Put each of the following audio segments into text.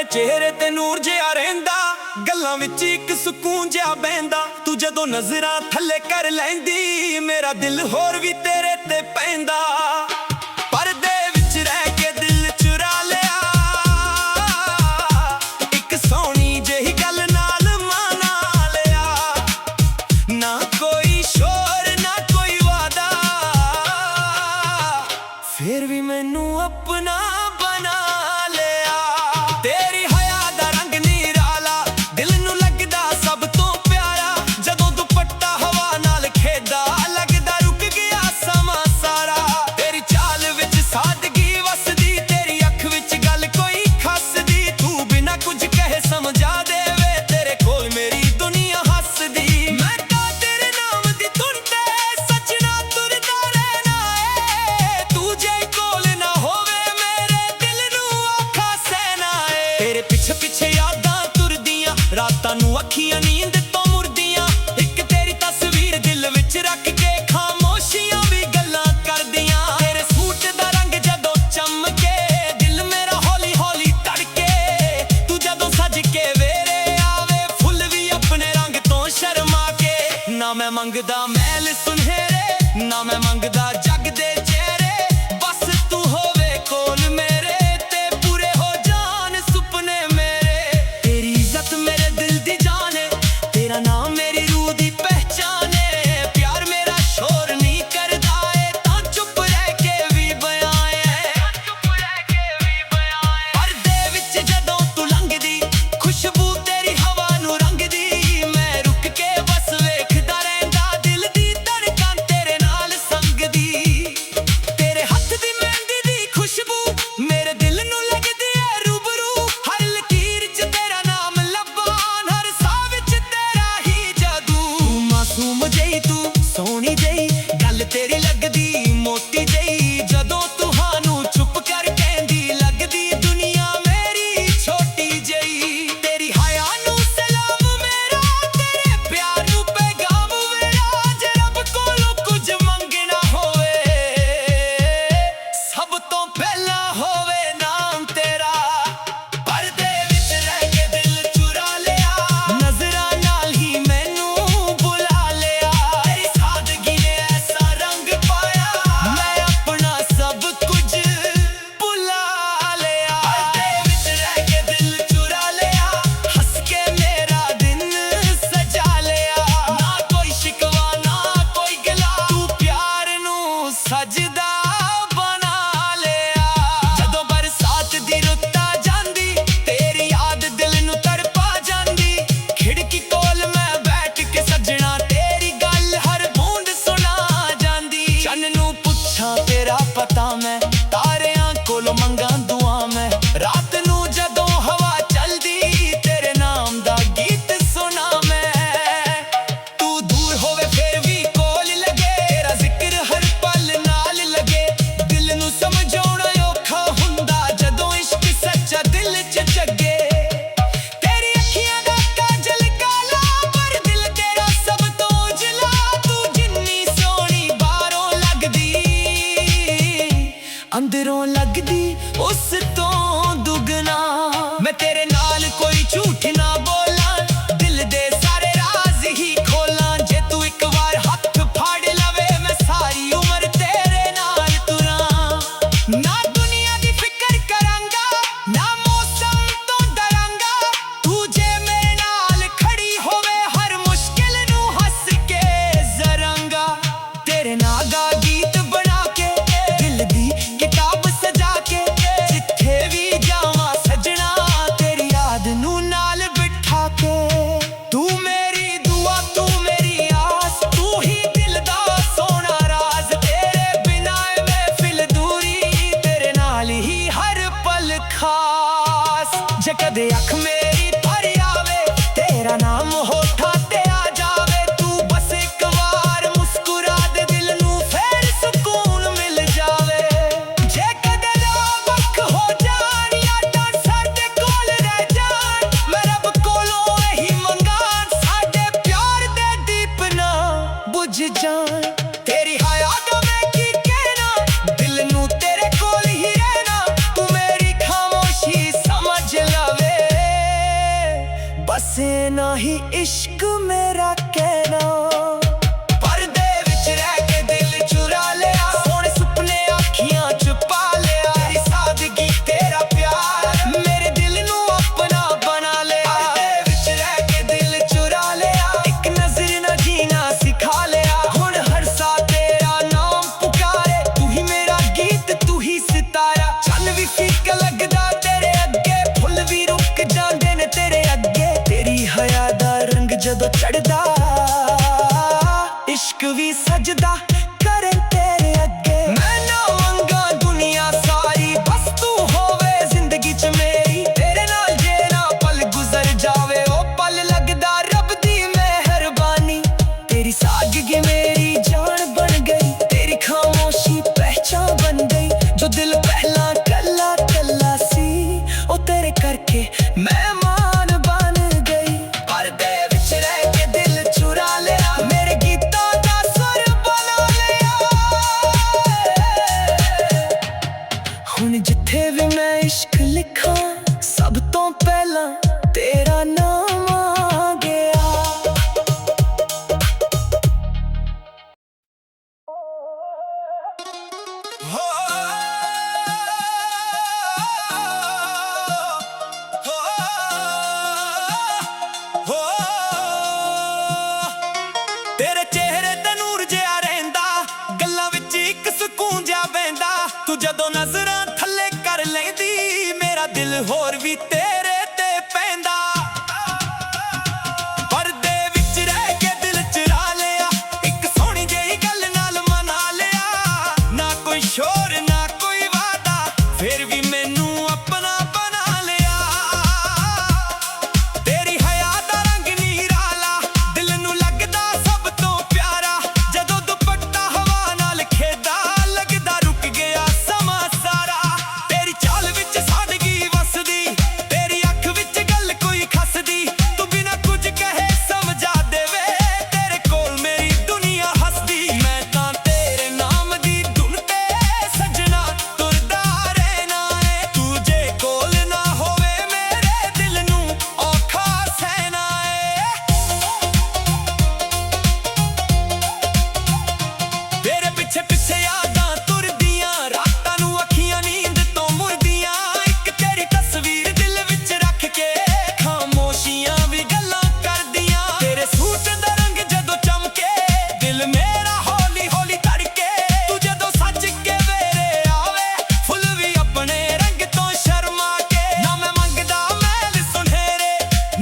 चेहरे ते नूर जिहा रहिंदा, गल्लां विच इक सुकून जिहा बहिंदा। तू जदों नज़रां थल्ले कर लैंदी, मेरा दिल होर भी तेरे ते पैंदा। परदे विच रह के दिल चुरा लिया, इक सोहनी जेही गल नाल मना लिया। ना कोई शोर ना कोई वादा, फिर भी मैनू अपना बना लिया। तेरी हया दा रंग निराला, दिल नू लगदा सब तो प्यारा। जदों दुपट्टा हवा नाल खेदा, लगदा रुक गया समा सारा। तेरी चाल विच सादगी वसदी, तेरी अख विच गल कोई खसदी। तू बिना कुछ कहे समझा देवे, तेरे कोल मेरी दुनिया हसदी। मैं तां तेरे नाम दी धुन ते सजना तुरदा रहना है। तू जे कोल ना होवे, मेरे दिल नू औखा सहना है। तेरे पिछे पिछे यादां तुरदियां, रातां नू अखियां नींद तो मुरदियां। इक तेरी तस्वीर दिल विच रख के, खामोशियां भी गल्लां करदियां। तेरे सूट दा रंग जदों चमके, दिल मेरा हौली हौली धड़के। तू जदों सज के वेरे आवे, फुल भी अपने रंग तो शर्मा के। ना मैं मंगदा महल सुनहरे, ना मैं मंगदा जग दे चेहरे। बस तू होवे कोल मेरे, ते पूरे हो जान सुपने मेरे। तेरी इज्जत मेरे दिल दी जान है, तेरा नाम मेरी रूह दी पहचान है। प्यार मेरा शोर नहीं करदा है, तां चुप रह के भी बयां है। परदे विच जदों तू लंघदी, खुशबू तेरी हवा नू रंगदी। मैं रुक के बस वेखदा रहिंदा, दिल दी धड़कन तेरे नाल संगदी। तेरे हत्थ दी मेहंदी दी खुशबू, मेरे दिल नू लगदी है रूबरू। हर लकीर च तेरा नाम लब्बां, हर साह विच तेरा ही जादू। तू मासूम जेही, तू सोहनी जेही, गल तेरी लगदी मोटी जेही। जदों तू हां नू चुप कर कहंदी, लगदी दुनिया मेरी छोटी जेही। तेरी हया नू सलाम मेरा, तेरे प्यार नू पैगाम मेरा। जे रब कोलों कुछ मंगना होवे, सब तो पहला होवे नाम तेरा। परदे विच रह के दिल चुरा लिया, नज़रां नाल ही मैनू बुला लिया। तेरी सादगी ने ऐसा रंग सजदा करे तेरे अगे। मैं ना मंगा दुनिया सारी, बस तू होवे जिंदगी च मेरी। तेरे नाल जे ना पल गुजर जावे, ओ पल लगदा रब दी मेहरबानी। तेरी सादगी मेरी जान बन गई, तेरी खामोशी पहचान बन गई। जो दिल पहला कल्ला कल्ला सी, ओ तेरे करके मैं मान बन गई। पर्दे विच रह के दिल चुरा लिया, मेरे गीतां दा सुर बना लिया। हुण जिथे भी मैं इश्क लिखां, सब तो पहला तेरा नाम आ गया। तेरे चेहरे ते नूर जिहा रहिंदा, गल्लां विच इक सुकून जिहा बहिंदा। तू जदों नज़रां थल्ले कर लैंदी, मेरा दिल होर भी तेरे ते पैंदा। पर्दे विच रह के दिल चुरा लिया, इक सोहणी जेही गल नाल मना लिया। ना कोई शोर ना कोई वादा, फिर भी मैनू अपना बना लिया। तेरी हया दा रंग निराला, दिल नू लगदा सब तो प्यारा। जदों दुपट्टा हवा नाल खेदा, लगदा रुक गया समा सारा। तेरी चाल विच सादगी वसदी, तेरी अख विच गल कोई खसदी। तू बिना कुछ कहे समझा देवे, तेरे कोल मेरी दुनिया हसदी। मैं तां तेरे नाम दी धुन ते सजना तुरदा रहना है। तू जे कोल ना होवे, मेरे दिल नू औखा सहना है। तेरे पिछे पिछे यादां तुरदियां, रातां नू अखियां नींद तो मुड़दियां। इक तेरी तस्वीर दिल विच रख के, खामोशियां भी गल्लां करदियां। तेरे सूट दा रंग जदों चमके, दिल मेरा हौली हौली धड़के। तू जदों सज के वेरे आवे, फुल भी अपने रंग तो शर्मा के। ना मैं मंगदा महल सुनहरे,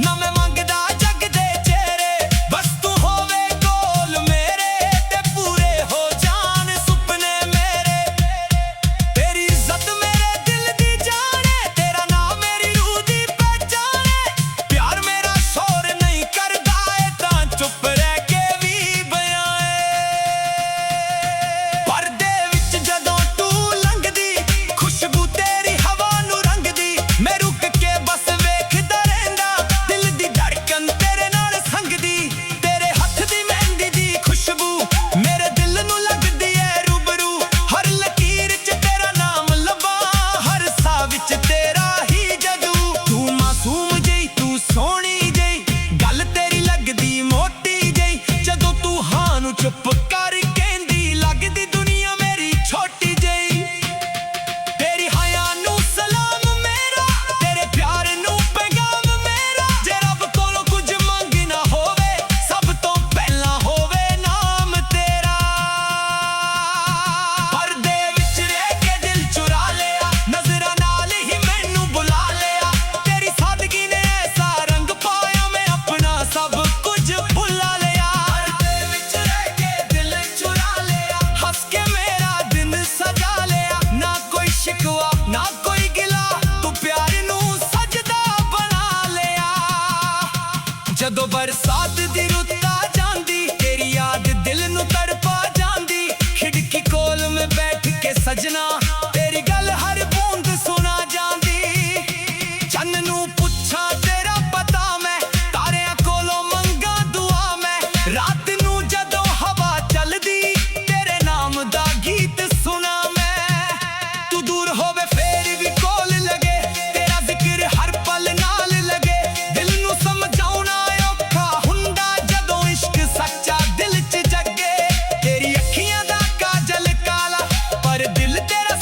ना मैं मंगदा जग दे चेहरे। बस तू होवे कोल मेरे, ते पूरे हो जान सुपने मेरे। तेरी इज्जत मेरे दिल दी जाने, तेरा नाम मेरी रूह दी पहचान है। प्यार मेरा शोर नहीं करदा, ए तां चुप रह के भी बयां है। पर्दे विच जदों तू लंघदी, खुशबू तेरी हवा नू रंगदी। मैं रुक के बस वेखदा रहिंदा, दिल दी धड़कन तेरे नाल संगदी। तेरे हत्थ दी मेहंदी दी खुशबू, मेरे दिल नू लगदी है रूबरू। हर लकीर च तेरा नाम लभां, हर साह विच तेरा ही जदू। तू मासूम जेही, तू सोहणी जेही, गल तेरी लगदी मोटी जेही। जदों तू हां नू चुप कर कहंदी, लगदी दुनिया मेरी छोटी जेही। तेरी हया नू सलाम मेरा, तेरे प्यार नू पैगाम मेरा। जे रब कोलों कुछ मंगना होवे, सब तो पहला होवे नाम तेरा। पर्दे विच रह के दिल चुरा लिया, नज़रां नाल ही मैनू बुला लिया। तेरी सादगी ने ऐसा रंग पाया, मैं अपना सब कुछ भुला लिया। पर्दे विच रह के दिल चुरा लिया, हंस के मेरा दिन सजा लिया। ना कोई शिकवा ना कोई गिला, तू प्यार नू सजदा बना लिया। जदों बरसात दी रुत आ जांदी, तेरी याद दिल नू तड़पा जांदी। खिड़की कोल में बैठ के सजना, तेरी गल हर बूंद सुना जांदी। चन्न नू पुछां तेरा पता मैं, तारियां कोलों मंगा दुआ मैं। रात नू जदों हवा चलदी, तेरे नाम दा गीत सुना मैं। तू दूर होवे फेर भी कोल लगे, तेरा जिक्र हर पल नाल लगे। दिल नू समझाउणा औखा हुंदा, जदों इश्क सच्चा दिल च जगे। तेरी अखियां दा काजल काला, पर दिल तेरा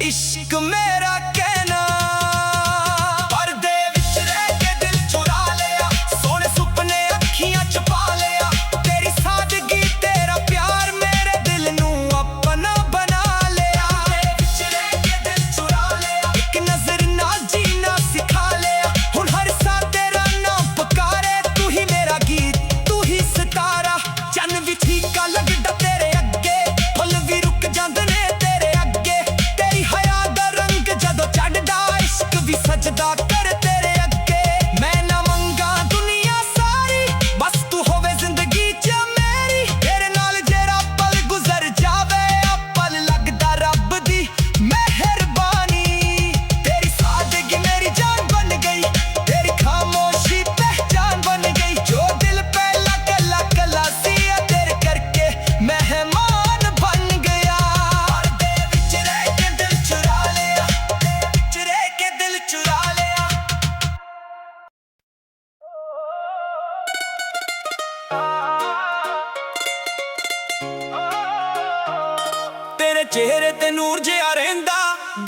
इश्क मेरा कहना पर्दे विच रह के दिल चुरा लिया सोने सुपने अखियां च पा लिया तेरी सादगी तेरा प्यार मेरे दिल नू अपना बना लिया विच रह के दिल चुरा लिया एक नजर नाल जीना सिखा लिया हुण हर सा तेरा नाम पुकारे तू ही मेरा गीत तू ही सितारा चन्न भी ठीका लगदा तेरे अगे फुल भी रुक जांदे ने तेरे अगे तेरी हया दा रंग जदों चढ़दा इश्क भी सजदा कर तेरे अगे मैं ना मंगा दुनिया सारी बस तू होवे जिंदगी च मेरी तेरे नाल जेड़ा पल गुजर जावे आ पल लगदा रब दी मेहरबानी तेरी सादगी मेरी जान बन गई तेरी खामोशी पहचान बन गई जो दिल पहला कला कला सी तेरे करके मेहमान बन गया पर्दे विच रह के दिल चुरा लिया विच रह के दिल चुरा लिया तेरे चेहरे ते नूर जिहा रहिंदा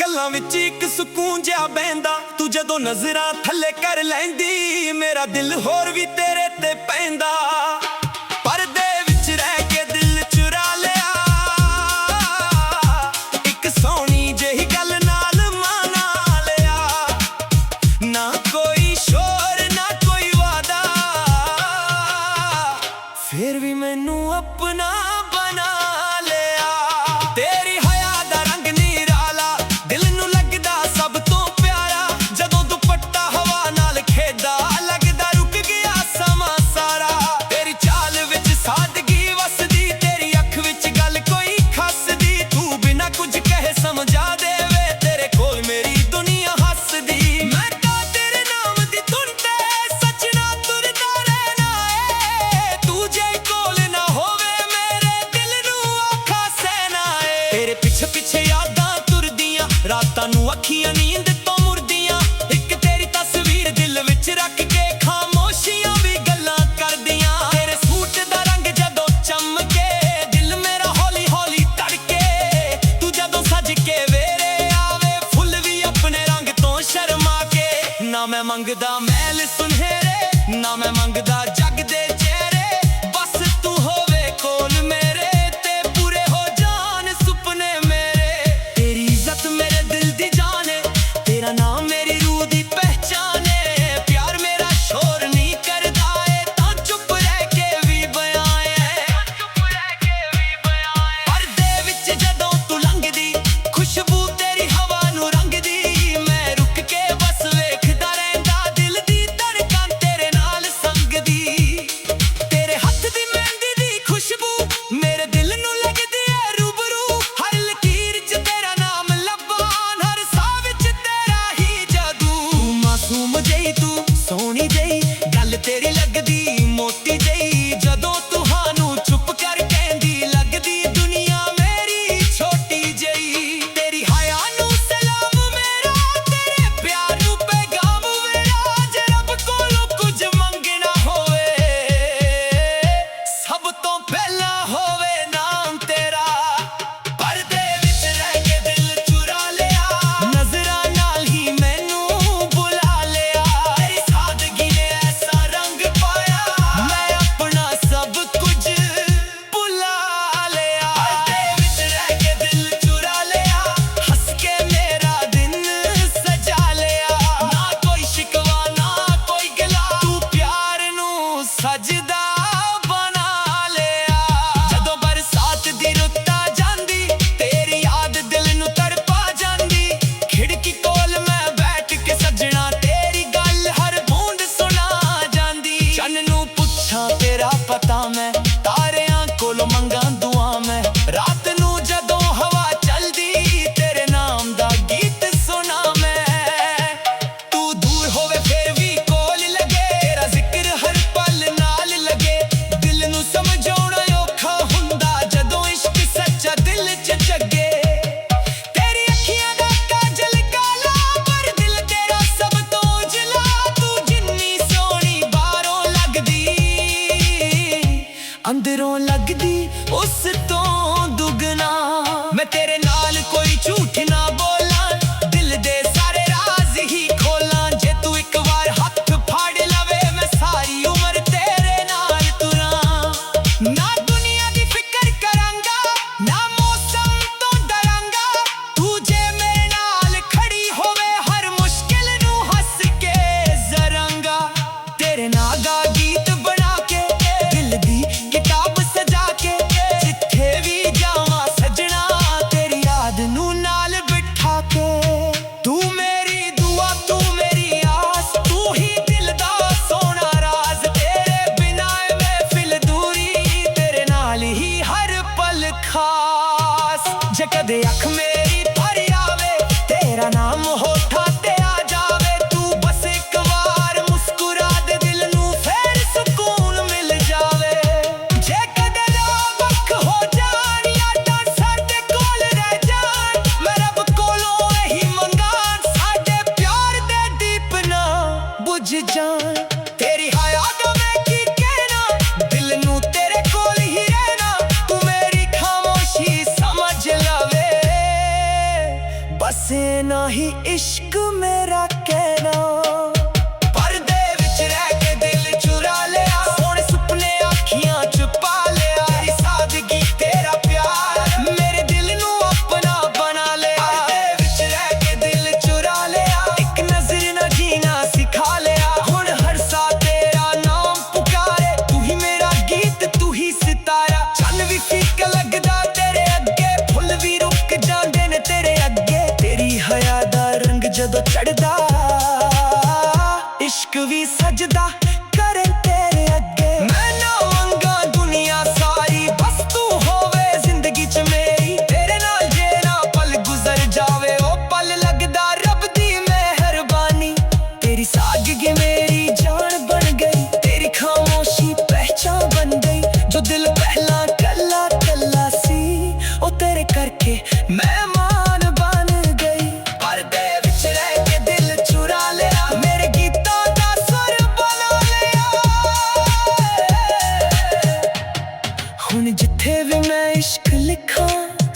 गल्लां विच इक सुकून जिहा बहिंदा तू जदों नजरां थल्ले कर लैंदी मेरा दिल होर भी तेरे ते पैंदा पर्दे विच रह के दिल चुरा लिया इक सोहनी जेही गल नाल मना लिया ना कोई शोर ना कोई वादा फिर भी मैनू अपना बना लिया तेरी हया दा रंग निराला दिल नू लगदा सब तो प्यारा जदों दुपट्टा हवा नाल खेदा लगदा रुक गया समा सारा तेरी चाल विच सादगी वसदी तेरी अख विच गल कोई खसदी तू बिना कुछ कहे समझा देवे तेरे कोल मेरी दुनिया हसदी मैं तां तेरे नाम दी धुन ते सच ना तुरदा रहना ए तू जे कोल ना होवे मेरे दिल नू औखा सहना ए तेरे पिछे पिछे यादां तुरदियां रातां नू अखियां नींद तो मुरदियां इक तेरी तस्वीर दिल विच रख के खामोशियां भी गल्लां करदियां तेरे सूट दा रंग जदों चमके दिल मेरा हौली हौली धड़के तू जदों सज के वेरे आवे फुल भी अपने रंग तो शर्मा के ना मैं मंगदा मैल सुनहरे ना मैं मंगदा जग दे चेहरे बस तू होवे कोल मेरे ते पूरे हो जान सुपने मेरे तेरी इज्जत मेरे दिल दी जान है तेरा नाम मेरी रूह दी पहचान है प्यार मेरा शोर नहीं करदा है तां चुप रह के भी बयां है पर्दे विच जदों तू लंघदी खुशबू तेरी हवा नू रंगदी मैं रुक के बस वेखदा रहिंदा दिल दी धड़कन तेरे नाल संगदी ना ही इश्क मेरा कहना। पर्दे विच रह के दिल चुरा लिया, सोने सुपने अखियां छुपा लिया। तेरी सादगी तेरा प्यार मेरे दिल नू अपना बना लिया। पर्दे विच रह के दिल चुरा लिया, एक नजर ना जीना सिखा लिया। हुण हर सा तेरा नाम पुकारे, तू ही मेरा गीत तू ही सितारा। चल भी फीका लगदा तेरे अगे, फुल भी रुक जांदे ने तेरे अगे। तेरी हया दा रंग जदों चढ़दा, इश्क भी सजदा करे तेरे अगे। मैं ना मंगा दुनिया सारी, बस तू होवे जिंदगी च मेरी। तेरे नाल जे ना पल गुजर जावे, ओ पल लगदा रब दी मेहरबानी। तेरी सादगी मेरी जान बन गई, तेरी खामोशी पहचान बन गई। जो दिल पहला कल्ला कल्ला सी, ओ तेरे करके मैं मान बन गई। पर्दे विच रह के दिल चुरा लिया, मेरे गीतां दा स्वर बना लिया। हुण जिथे भी मैं इश्क लिखां,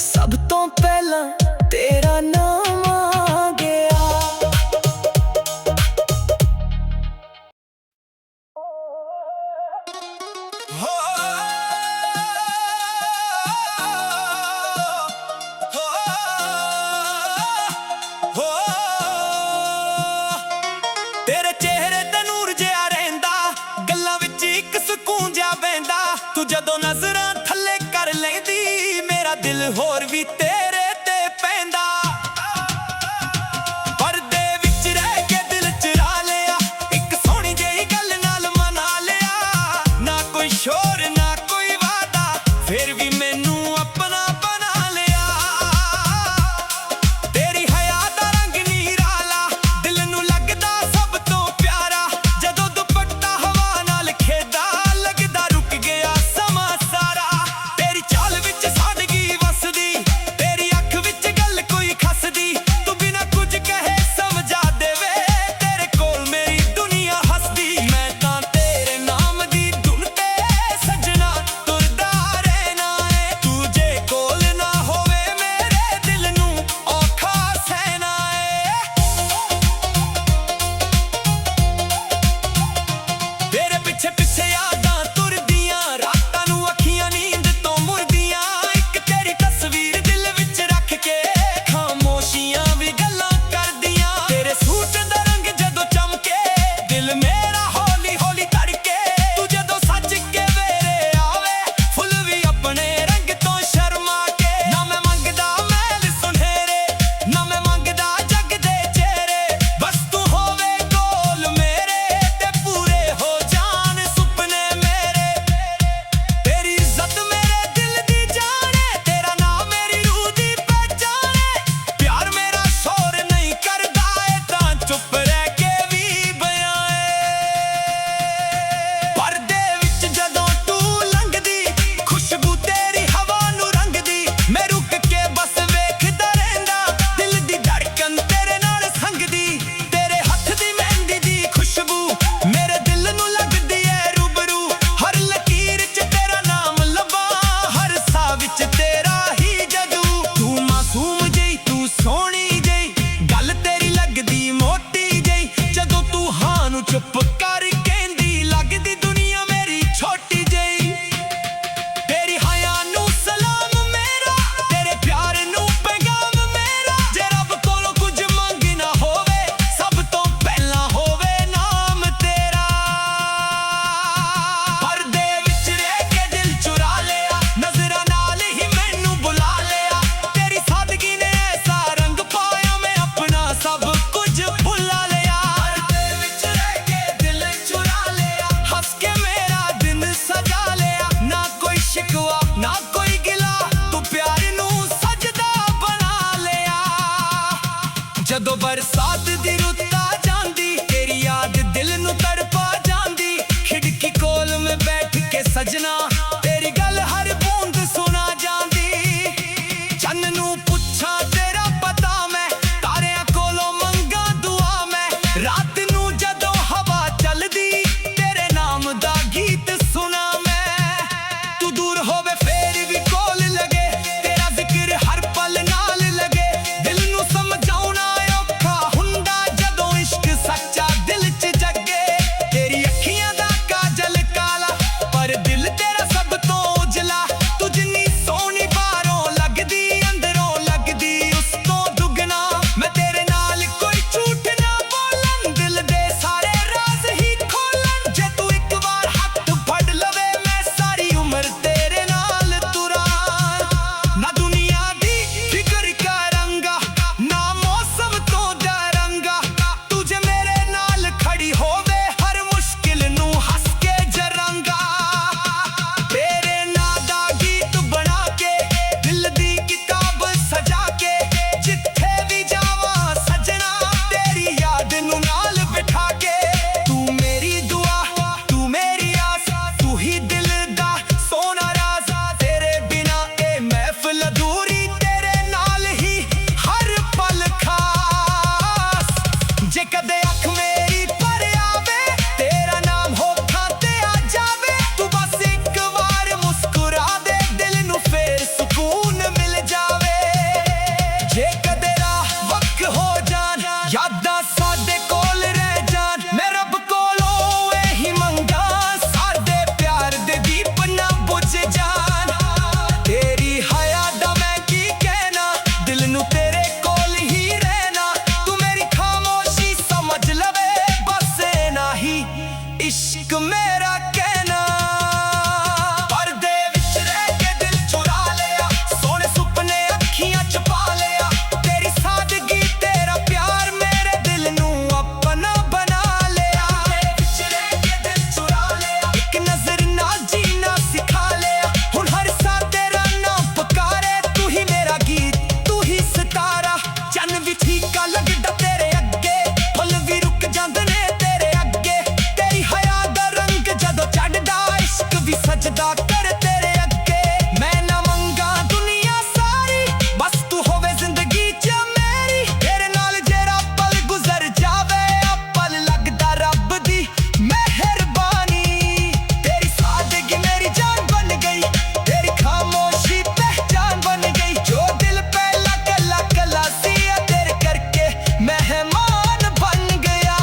सब तो पहला तेरा नाम आ गया। हो तेरे चेहरे ते नूर जिहा रहिंदा, गल्लां विच इक सुकून जिहा बहिंदा। तू जदों नजरां थल्ले कर लैंदी, मेरा दिल होर भी तेरे ते पैंदा। पर्दे विच रह के दिल चुरा लिया, इक सोहणी जेही गल नाल मना लिया। ना कोई शोर ना कोई वादा, फिर भी मैनू अपना बना लिया। तेरी हया दा रंग निराला, दिल नू लगदा सब तो प्यारा। जदों दुपट्टा हवा नाल खेदा, लगदा रुक गया समा सारा। तेरी चाल विच सादगी वसदी, तेरी अख विच गल कोई खसदी। तू बिना कुछ कहे समझा देवे, तेरे कोल मेरी दुनिया हसदी। मैं तां तेरे नाम दी धुन ते सजना तुरदा रहना है। तू जे कोल ना होवे, मेरे दिल नू औखा सहना है। तेरे पिछे पिछे यादां तुरदियां, रातां नू अखियां नींद तो मुरदियां। इक तेरी तस्वीर दिल विच रख के, खामोशियां भी गल्लां करदियां। तेरे सूट दा रंग जदों चमके, दिल मेरा हौली हौली धड़के। तू जदों सज के वेरे आवे, फुल भी अपने रंग तो शर्मा के। ना मैं मंगदा महल सुनहरे, ना मैं मंगदा जग दे चेहरे। बस तू होवे कोल मेरे, ते पूरे हो जान सुपने मेरे। तेरी इज्जत मेरे दिल दी जाने, तेरा नाम मेरी रूह दी पहचाने। प्यार मेरा शोर नहीं करदा, ए तां चुप रह के भी बयां है। पर्दे विच जदों तू लंघदी, खुशबू तेरी हवा नू रंगदी। मैं रुक के बस वेखदा रहिंदा, दिल दी धड़कन तेरे नाल संगदी। तेरे हत्थ दी मेहंदी दी खुशबू, मेरे दिल नू लगदी है रूबरू। हर लकीर च तेरा नाम लबां, हर साह विच तेरा ही जदू। तू मासूम जेही, तू सोहणी जेही, गल तेरी लगदी मोटी जेही। जदों तू हां नू चुप कर कहंदी, लगदी दुनिया मेरी छोटी जेही। तेरी हया नू सलाम मेरा, तेरे प्यार नू पैगाम मेरा। जे रब कोलों कुछ मंगना होवे, सब तो पहला होवे नाम तेरा। पर्दे विच रह के दिल चुरा लिया, नजरां नाल ही मैनू बुला लिया। तेरी सादगी ने ऐसा रंग पाया, मैं अपना सब कुछ भुला लिया। पर्दे विच रह के दिल चुरा लिया, हंस के मेरा दिन सजा लिया। ना कोई शिकवा ना कोई गिला, तू प्यार नू सजदा बना लिया। जदों बरसात दी रुत आ जांदी, तेरी याद दिल नू तड़पा जांदी। खिड़की कोल में बैठ के सजना, तेरी गल हर बूंद सुना जांदी। चन्न नू पुछां तेरा पता मैं, तारियां कोलों मंगा दुआ मैं। रात नू जदों हवा चलदी, तेरे नाम दा गीत सुना मैं। तू दूर होवे फेर भी कोल लगे, तेरा जिक्र हर पल नाल लगे। दिल नू समझाउणा ਜੇ ਕਦੇ ਅੱਖ ਮੇਰੀ ਭਰ ਆਵੇ ਤੇਰਾ ਨਾਮ ਹੋਠਾਂ ਤੇ ਆ ਜਾਵੇ ਤੂੰ ਬਸ ਇੱਕ ਵਾਰ ਮੁਸਕਰਾ ਦੇ ਦਿਲ ਨੂੰ ਫੇਰ ਸਕੂਨ ਮਿਲ ਜਾਵੇ ਜੇ ਕਦੇ ਰਾਹ ਵਕ ਹੋ ਜਾਣ ਯਾਦਾਂ ਸਾਡੇ ਕੋਲ ਰਹਿ ਜਾਣ ਮੈਂ ਰੱਬ ਕੋਲੋਂ ਇਹੀ ਮੰਗਾਂ ਸਾਡੇ ਪਿਆਰ ਦੇ ਦੀਪ ਨਾ ਬੁਝ ਜਾਣ ਤੇਰੀ ਹਯਾ ਦਾ ਮੈਂ ਕੀ ਕਹਿਣਾ ਦਿਲ ਨੂੰ ਤੇਰੇ ਕੋਲ ਹੀ ਰਹਿਣਾ ਤੂੰ ਮੇਰੀ ਖਾਮੋਸ਼ੀ ਸਮਝ ਲਵੇ ਬਸ ਨਾ ਹੀ ਇਸ਼ਕ ਮੇਰਾ ਕਹਿਣਾ ਪਰਦੇ ਵਿੱਚ ਰਹਿ ਕੇ ਦਿਲ ਚੁਰਾ ਲਿਆ ਸੋਹਣੇ ਸੁਪਨੇ ਅੱਖੀਆਂ ਚ ਪਾ ਲਿਆ ਤੇਰੀ ਸਾਦਗੀ ਤੇਰਾ ਪਿਆਰ ਮੇਰੇ ਦਿਲ ਨੂੰ ਆਪਣਾ ਬਣਾ ਲਿਆ ਵਿੱਚ ਰਹਿ ਕੇ ਦਿਲ ਚੁਰਾ ਲਿਆ ਇੱਕ ਨਜ਼ਰ ਨਾਲ ਜੀਣਾ ਸਿਖਾ ਲਿਆ ਹੁਣ ਹਰ ਸਾਹ ਤੇਰਾ ਨਾਮ ਪੁਕਾਰੇ ਤੂੰ ਹੀ ਮੇਰਾ ਗੀਤ ਤੂੰ ਹੀ ਸਿਤਾਰਾ ਚੰਨ ਵੀ ਠੀਕਾ ਲੱਗਦਾ ਤੇਰੇ ਅੱਗੇ ਫੁੱਲ ਵੀ ਰੁਕ ਜਾਂਦੇ ਨੇ ਤੇਰੇ ਅੱਗੇ ਤੇਰੀ ਹਯਾ ਦਾ ਰੰਗ ਜਦੋਂ ਚੜਦਾ ਇਸ਼ਕ ਵੀ ਸਜਦਾ ਕਰ ਤੇਰੇ ਅੱਗੇ ਮੈਂ ਨਾ ਮੰਗਾ ਦੁਨੀਆ ਸਾਰੀ ਬਸ ਤੂੰ ਹੋਵੇ ਜ਼ਿੰਦਗੀ ਚ ਮੇਰੀ ਤੇਰੇ ਨਾਲ ਜਿਹੜਾ ਪਲ ਗੁਜ਼ਰ ਜਾਵੇ ਆ ਪਲ ਲੱਗਦਾ ਰੱਬ ਦੀ ਮਿਹਰਬਾਨੀ ਤੇਰੀ ਸਾਦਗੀ ਮੇਰੀ ਜਾਨ ਬਣ ਗਈ ਤੇਰੀ ਖਾਮੋਸ਼ੀ ਪਹਿਚਾਨ ਬਣ ਗਈ ਜੋ ਦਿਲ ਪਹਿਲਾਂ ਕੱਲਾ ਕੱਲਾ ਸੀ ਤੇਰੇ ਕਰਕੇ ਮਹਿਮਾਨ ਬਣ ਗਿਆ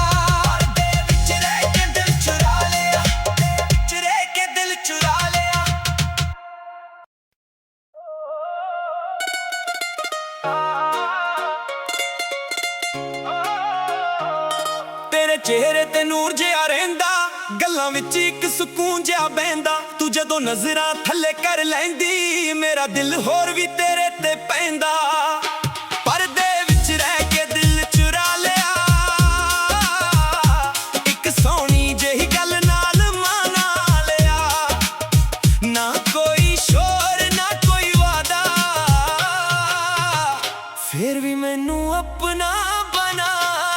ਪਰਦੇ ਵਿੱਚ ਰਹਿ ਕੇ ਦਿਲ ਚੁਰਾ ਲਿਆ ਵਿੱਚ ਰਹਿ ਕੇ ਦਿਲ ਚੁਰਾ ਲਿਆ ਤੇਰੇ ਚਿਹਰੇ ਤੇ ਨੂਰ ਜਿਹਾ ਰਹਿੰਦਾ ਗੱਲਾਂ ਵਿੱਚ ਇੱਕ ਸਕੂਨ ਜਿਹਾ ਬਹਿੰਦਾ ਤੂੰ ਜਦੋਂ ਨਜ਼ਰਾਂ ਥੱਲੇ ਕਰ ਲੈਂਦੀ ਮੇਰਾ ਦਿਲ ਹੋਰ ਵੀ ਤੇਰੇ ਤੇ ਪੈਂਦਾ ਪਰਦੇ ਵਿੱਚ ਰਹਿ ਕੇ ਦਿਲ ਚੁਰਾ ਲਿਆ ਇੱਕ ਸੋਹਣੀ ਜਿਹੀ ਗੱਲ ਨਾਲ ਮਨਾ ਲਿਆ ਨਾ ਕੋਈ ਸ਼ੋਰ ਨਾ ਕੋਈ ਵਾਦਾ ਫਿਰ ਵੀ ਮੈਨੂੰ ਆਪਣਾ ਬਣਾ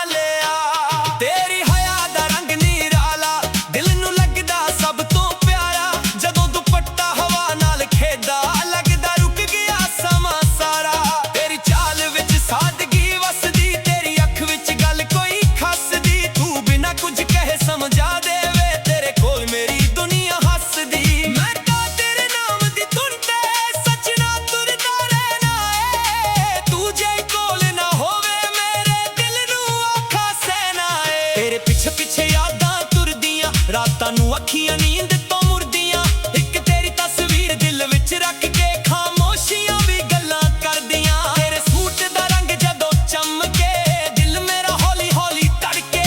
ਲਿਆ ਤੇਰੀ ਹਯਾ ਦਾ ਰੰਗ ਨਿਰਾਲਾ ਦਿਲ ਨੂੰ ਲੱਗਦਾ ਸਭ ਤੋਂ ਪਿਆਰਾ ਜਦੋਂ ਦੁਪੱਟਾ ਹਵਾ ਨਾਲ ਖੇਦਾ ਲੱਗਦਾ ਰੁਕ ਗਿਆ ਸਮਾਂ ਸਾਰਾ ਤੇਰੀ ਚਾਲ ਵਿੱਚ ਸਾਦਗੀ ਵਸਦੀ ਤੇਰੀ ਅੱਖ ਵਿੱਚ ਗੱਲ ਕੋਈ ਖਸਦੀ ਤੂੰ ਬਿਨਾਂ ਕੁਝ ਕਹੇ ਸਮਝਾ ਦੇਵੇ ਤੇਰੇ ਕੋਲ ਮੇਰੀ ਦੁਨੀਆ ਹੱਸਦੀ ਮੈਂ ਤਾਂ ਤੇਰੇ ਨਾਮ ਦੀ ਧੁਨ ਤੇ ਸੱਜਣਾ ਤੁਰਦਾ ਰਹਿਣਾ ਏ ਤੂੰ ਜੇ ਕੋਲ ਨਾ ਹੋਵੇ ਮੇਰੇ ਦਿਲ ਨੂੰ ਔਖਾ ਸਹਿਣਾ ਏ ਤੇਰੇ ਪਿੱਛੇ ਪਿੱਛੇ ਯਾਦਾਂ ਤੁਰਦੀਆਂ ਰਾਤਾਂ ਨੂੰ ਅੱਖੀਆਂ ਨੀਂਦ ਤੋਂ ਮੁਰਦੀਆਂ ਇੱਕ ਤੇਰੀ ਤਸਵੀਰ ਦਿਲ ਵਿੱਚ ਰੱਖ ਕੇ ਖਾਮੋਸ਼ੀਆਂ ਵੀ ਗੱਲਾਂ ਕਰਦੀਆਂ ਤੇਰੇ ਸੂਟ ਦਾ ਰੰਗ ਜਦੋਂ ਚਮਕੇ ਦਿਲ ਮੇਰਾ ਹੌਲੀ ਹੌਲੀ ਧੜਕੇ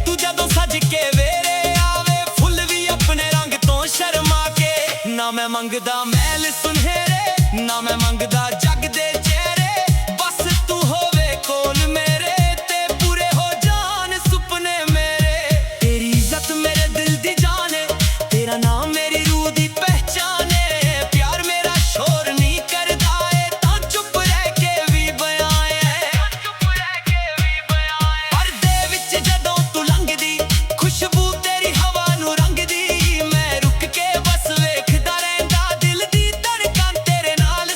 ਤੂੰ ਜਦੋਂ ਸਜ ਕੇ ਵੇਰੇ ਆਵੇ ਫੁੱਲ ਵੀ ਆਪਣੇ ਰੰਗ ਤੋਂ ਸ਼ਰਮਾ ਕੇ ਨਾ ਮੈਂ ਮੰਗਦਾ ਮੈਲ ਸੁਨਹਿਰੇ ਨਾ ਮੈਂ ਮੰਗਦਾ ਜੱਗ ਦੇ ਚਿਹਰੇ ਬਸ ਤੂੰ ਹੋਵੇ ਕੋਲ ਮੇਰੇ ਤੇ ਪੂਰੇ ਹੋ ਜਾਣ ਸੁਪਨੇ ਮੇਰੇ ਤੇਰੀ ਇੱਜ਼ਤ ਮੇਰੇ ਦਿਲ ਦੀ ਜਾਨ ਏ ਤੇਰਾ ਨਾਮ ਮੇਰੀ ਰੂਹ ਦੀ ਪਹਿਚਾਨ ਏ ਪਿਆਰ ਮੇਰਾ ਸ਼ੋਰ ਨਹੀਂ ਕਰਦਾ ਏ ਤਾਂ ਚੁੱਪ ਰਹਿ ਕੇ ਵੀ ਬਿਆਨ ਏ ਪਰਦੇ ਵਿੱਚ ਜਦੋਂ ਤੂੰ ਲੰਘਦੀ ਖੁਸ਼ਬੂ ਤੇਰੀ ਹਵਾ ਨੂੰ ਰੰਗਦੀ ਮੈਂ ਰੁਕ ਕੇ ਬਸ ਵੇਖਦਾ ਰਹਿੰਦਾ ਦਿਲ ਦੀ ਧੜਕਨ ਤੇਰੇ ਨਾਲ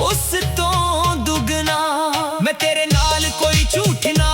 ਉਸ ਤੋਂ ਦੁੱਗਣਾ। ਮੈਂ ਤੇਰੇ ਨਾਲ ਕੋਈ ਝੂਠ ਨਾ